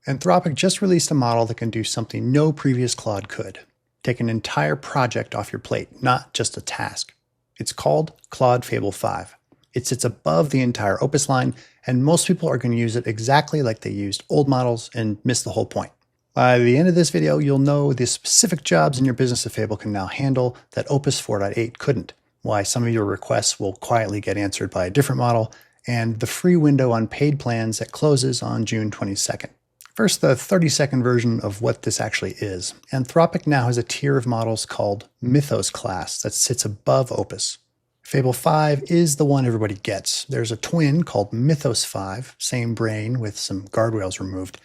Anthropic just released a model that can do something no previous Claude could. Take an entire project off your plate, not just a task. It's called Claude Fable 5. It sits above the entire Opus line, and most people are going to use it exactly like they used old models and miss the whole point. By the end of this video, you'll know the specific jobs in your business that Fable can now handle that Opus 4.8 couldn't, why some of your requests will quietly get answered by a different model, and the free window on paid plans that closes on June 22nd. First, the 30-second version of what this actually is. Anthropic now has a tier of models called Mythos class that sits above Opus. Fable 5 is the one everybody gets. There's a twin called Mythos 5, same brain with some guardrails removed,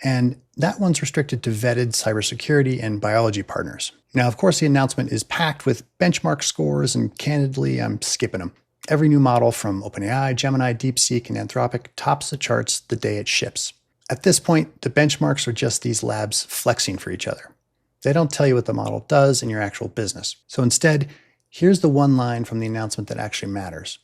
and that one's restricted to vetted cybersecurity and biology partners. Now, of course, the announcement is packed with benchmark scores, and candidly, I'm skipping them. Every new model from OpenAI, Gemini, DeepSeek, and Anthropic tops the charts the day it ships. At this point, the benchmarks are just these labs flexing for each other. They don't tell you what the model does in your actual business. So instead, here's the one line from the announcement that actually matters.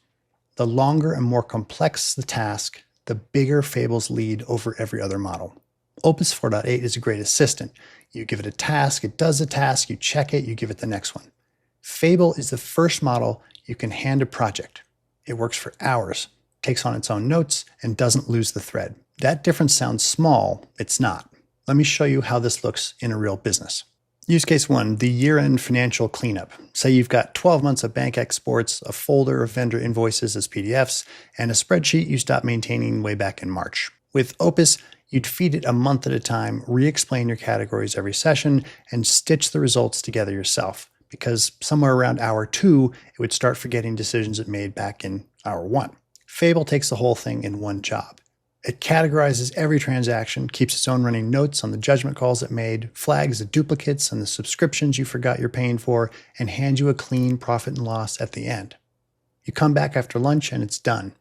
The longer and more complex the task, the bigger Fable's lead over every other model. Opus 4.8 is a great assistant. You give it a task, it does the task, you check it, you give it the next one. Fable is the first model you can hand a project. It works for hours, takes on its own notes, and doesn't lose the thread. That difference sounds small. It's not. Let me show you how this looks in a real business. Use case 1, the year-end financial cleanup. Say you've got 12 months of bank exports, a folder of vendor invoices as PDFs, and a spreadsheet you stopped maintaining way back in March. With Opus, you'd feed it a month at a time, re-explain your categories every session, and stitch the results together yourself. Because somewhere around hour 2, it would start forgetting decisions it made back in hour 1. Fable takes the whole thing in one job. It categorizes every transaction, keeps its own running notes on the judgment calls it made, flags the duplicates and the subscriptions you forgot you're paying for, and hands you a clean profit and loss at the end. You come back after lunch and it's done.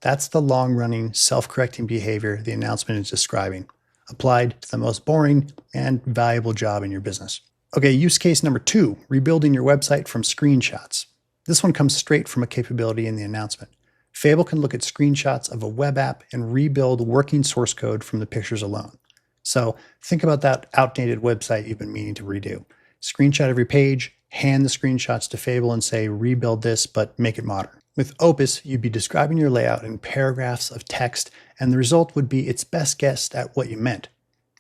That's the long-running, self-correcting behavior the announcement is describing, applied to the most boring and valuable job in your business. Okay, use case number 2, rebuilding your website from screenshots. This one comes straight from a capability in the announcement. Fable can look at screenshots of a web app and rebuild working source code from the pictures alone. So think about that outdated website you've been meaning to redo. Screenshot every page, hand the screenshots to Fable and say, rebuild this, but make it modern. With Opus, you'd be describing your layout in paragraphs of text, and the result would be its best guess at what you meant.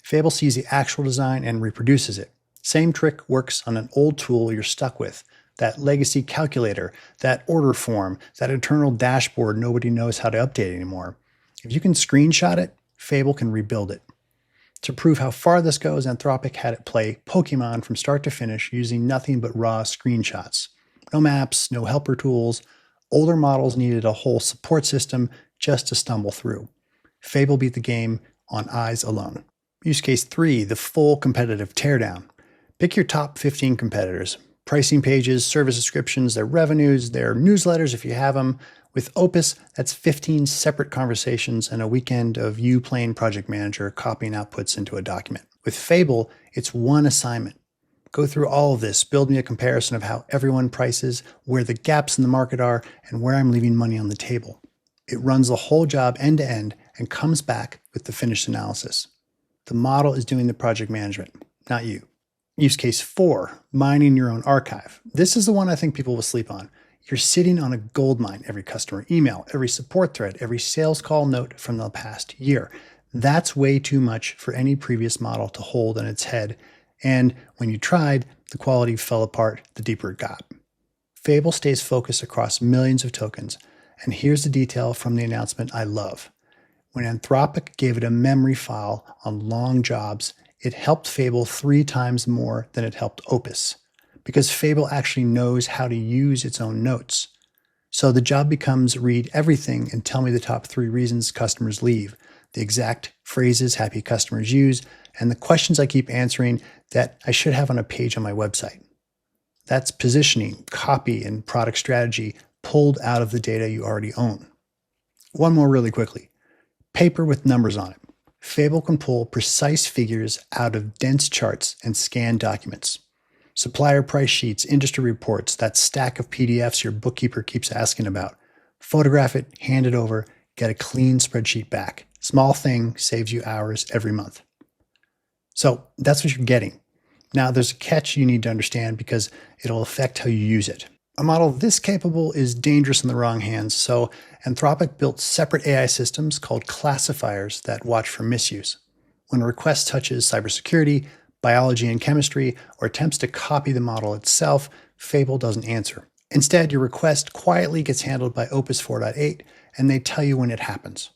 Fable sees the actual design and reproduces it. Same trick works on an old tool you're stuck with. That legacy calculator, that order form, that internal dashboard nobody knows how to update anymore. If you can screenshot it, Fable can rebuild it. To prove how far this goes, Anthropic had it play Pokemon from start to finish using nothing but raw screenshots. No maps, no helper tools. Older models needed a whole support system just to stumble through. Fable beat the game on eyes alone. Use case 3, the full competitive teardown. Pick your top 15 competitors. Pricing pages, service descriptions, their revenues, their newsletters if you have them. With Opus, that's 15 separate conversations and a weekend of you playing project manager, copying outputs into a document. With Fable, it's one assignment. Go through all of this, build me a comparison of how everyone prices, where the gaps in the market are, and where I'm leaving money on the table. It runs the whole job end to end and comes back with the finished analysis. The model is doing the project management, not you. Use case 4, mining your own archive. This is the one I think people will sleep on. You're sitting on a gold mine, every customer email, every support thread, every sales call note from the past year. That's way too much for any previous model to hold in its head. And when you tried, the quality fell apart the deeper it got. Fable stays focused across millions of tokens. And here's the detail from the announcement I love. When Anthropic gave it a memory file on long jobs, it helped Fable 3 times more than it helped Opus, because Fable actually knows how to use its own notes. So the job becomes read everything and tell me the top 3 reasons customers leave, the exact phrases happy customers use, and the questions I keep answering that I should have on a page on my website. That's positioning, copy, and product strategy pulled out of the data you already own. One more really quickly. Paper with numbers on it. Fable can pull precise figures out of dense charts and scanned documents. Supplier price sheets, industry reports, that stack of PDFs your bookkeeper keeps asking about. Photograph it, hand it over, get a clean spreadsheet back. Small thing saves you hours every month. So that's what you're getting. Now, there's a catch you need to understand because it'll affect how you use it. A model this capable is dangerous in the wrong hands, so Anthropic built separate AI systems called classifiers that watch for misuse. When a request touches cybersecurity, biology and chemistry, or attempts to copy the model itself, Fable doesn't answer. Instead, your request quietly gets handled by Opus 4.8, and they tell you when it happens.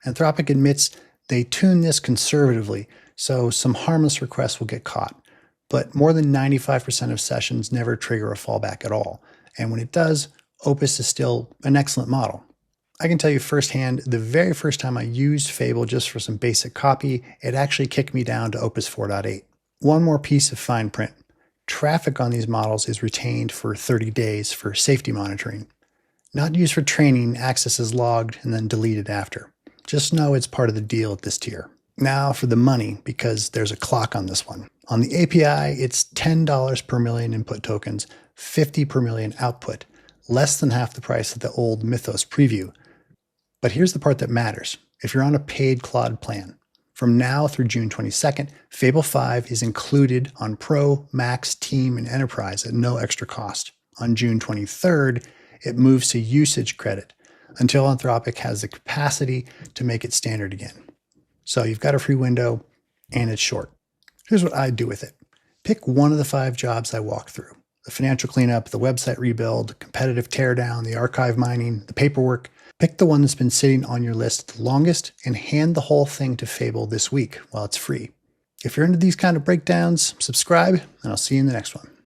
Anthropic admits they tune this conservatively, so some harmless requests will get caught. But more than 95% of sessions never trigger a fallback at all. And when it does, Opus is still an excellent model. I can tell you firsthand, the very first time I used Fable just for some basic copy, it actually kicked me down to Opus 4.8. One more piece of fine print. Traffic on these models is retained for 30 days for safety monitoring. Not used for training, access is logged and then deleted after. Just know it's part of the deal at this tier. Now for the money, because there's a clock on this one. On the API, it's $10 per million input tokens, 50 per million output, less than half the price of the old Mythos preview. But here's the part that matters. If you're on a paid Claude plan, from now through June 22nd, Fable 5 is included on Pro, Max, Team, and Enterprise at no extra cost. On June 23rd, it moves to usage credit until Anthropic has the capacity to make it standard again. So you've got a free window, and it's short. Here's what I'd do with it. Pick one of the 5 jobs I walk through. The financial cleanup, the website rebuild, competitive teardown, the archive mining, the paperwork. Pick the one that's been sitting on your list the longest and hand the whole thing to Fable this week while it's free. If you're into these kind of breakdowns, subscribe, and I'll see you in the next one.